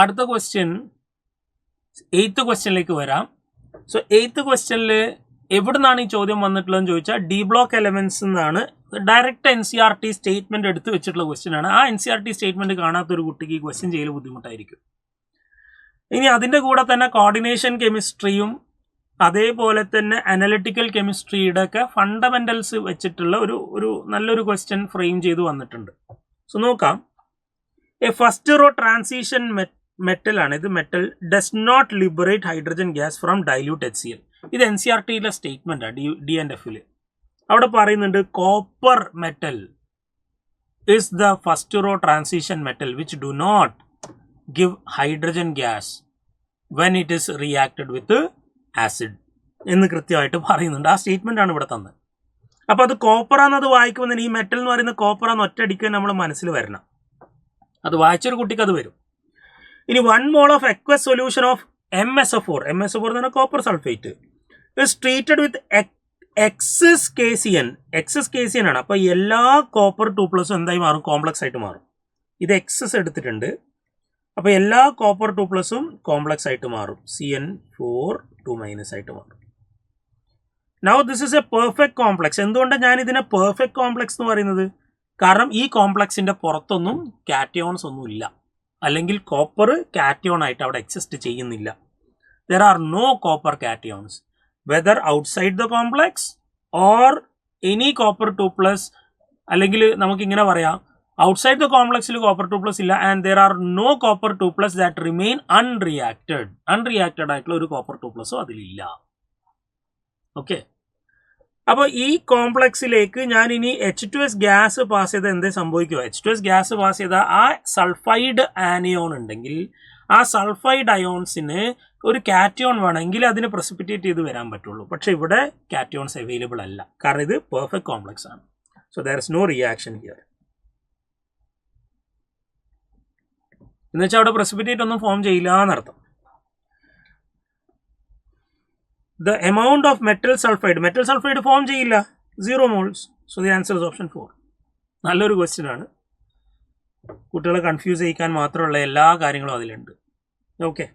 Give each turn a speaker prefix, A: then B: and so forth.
A: അടുത്ത question 8th ക്വസ്റ്റ്യനിലേക്ക് വരാം. സോ 8th ക്വസ്റ്റ്യനിൽ എവിടെ നിന്നാണ് ഈ ചോദ്യം വന്നിട്ടുള്ളതെന്ന് ചോദിച്ചാൽ ഡി ബ്ലോക്ക് എലമെന്റ്സ് എന്നാണ്. ഡയറക്റ്റ് NCERT സ്റ്റേറ്റ്മെന്റ് എടുത്ത് വെച്ചിട്ടുള്ള ക്വസ്റ്റ്യൻ ആണ്. ആ NCERT സ്റ്റേറ്റ്മെന്റ് കാണാത്തൊരു കുട്ടിക്ക് ഈ ക്വസ്റ്റ്യൻ ചെയ്യൽ ബുദ്ധിമുട്ടായിരിക്കും. ഇനി അതിൻ്റെ കൂടെ തന്നെ കോർഡിനേഷൻ കെമിസ്ട്രിയും അതേപോലെ തന്നെ അനലിറ്റിക്കൽ കെമിസ്ട്രിയുടെ ഒക്കെ ഫണ്ടമെന്റൽസ് വെച്ചിട്ടുള്ള ഒരു നല്ലൊരു ക്വസ്റ്റ്യൻ ഫ്രെയിം ചെയ്ത് വന്നിട്ടുണ്ട്. സോ നോക്കാം. A first row transition metal ആണ്. ഇത് metal does not liberate hydrogen gas from dilute HCl. ഇത് NCERTയിലെ സ്റ്റേറ്റ്മെന്റ് ആണ്. D&Fൽ അവിടെ പറയുന്നുണ്ട് copper metal is the first row transition metal which do not give hydrogen gas when it is reacted with acid എന്ന് കൃത്യമായിട്ട് പറയുന്നുണ്ട്. ആ സ്റ്റേറ്റ്മെന്റ് ആണ് ഇവിടെ തന്നത്. അപ്പോൾ അത് കോപ്പറാന്നത് വായിക്കുമ്പോൾ തന്നെ ഈ മെറ്റൽ എന്ന് പറയുന്ന കോപ്പറാന്ന് ഒറ്റയടിക്കാൻ നമ്മൾ മനസ്സിൽ വരണം. അത് വായിച്ചൊരു കുട്ടിക്ക് അത് വരും. ഇനി 1 mole of aqueous solution of MSO4 എന്ന് പറഞ്ഞാൽ copper sulphate is treated with excess KCN ആണ്. അപ്പോൾ എല്ലാ കോപ്പർ 2+ എന്തായി മാറും? കോംപ്ലക്സ് ആയിട്ട് മാറും. ഇത് എക്സസ് എടുത്തിട്ടുണ്ട്. അപ്പോൾ എല്ലാ കോപ്പർ 2+ കോംപ്ലക്സ് ആയിട്ട് മാറും. CN4 2- ആയിട്ട് മാറും. Now this is A perfect complex. എന്തുകൊണ്ടാണ് ഞാൻ ഇതിനെ പെർഫെക്റ്റ് കോംപ്ലക്സ് എന്ന് പറയുന്നത്? കാരണം ഈ കോംപ്ലക്സിന്റെ പുറത്തൊന്നും കാറ്റയോൺസ് ഒന്നും ഇല്ല, അല്ലെങ്കിൽ കോപ്പർ കാറ്റയോൺ ആയിട്ട് അവിടെ എക്സിസ്റ്റ് ചെയ്യുന്നില്ല. There are no copper cations whether outside the complex or any copper 2+, അല്ലെങ്കിൽ നമുക്കിങ്ങനെ പറയാം ഔട്ട്സൈഡ് ദ കോംപ്ലക്സിൽ കോപ്പർ 2+ ഇല്ല, and there are no copper 2+ that remain unreacted ആയിട്ടുള്ള ഒരു കോപ്പർ 2+ അതിലില്ല. ഓക്കെ. അപ്പോൾ ഈ കോംപ്ലക്സിലേക്ക് ഞാൻ ഇനി H2S ഗ്യാസ് പാസ് ചെയ്താൽ എന്തേ സംഭവിക്കുക? H2S ഗ്യാസ് പാസ് ചെയ്താൽ ആ സൾഫൈഡ് ആനിയോൺ ഉണ്ടെങ്കിൽ ആ സൾഫൈഡ് അയോൺസിന് ഒരു കാറ്റയോൺ വേണമെങ്കിൽ അതിന് പ്രസിപ്പിറ്റേറ്റ് ചെയ്ത് വരാൻ പറ്റുള്ളൂ. പക്ഷെ ഇവിടെ കാറ്റയോൺസ് അവൈലബിൾ അല്ല, കാരണം ഇത് പെർഫെക്റ്റ് കോംപ്ലക്സ് ആണ്. So there is no reaction here. എന്ന് വെച്ചാൽ അവിടെ പ്രസിപ്പിറ്റേറ്റ് ഒന്നും ഫോം ചെയ്യില്ല എന്നർത്ഥം. The amount of metal sulfide form ചെയ്യില്ല, 0 moles. So the answer is option 4. നല്ലൊരു ക്വസ്റ്റ്യൻ ആണ്. കുട്ടികളെ കൺഫ്യൂസ് ചെയ്യിക്കാൻ മാത്രമുള്ള എല്ലാ കാര്യങ്ങളും അതിലുണ്ട്. ഓക്കെ.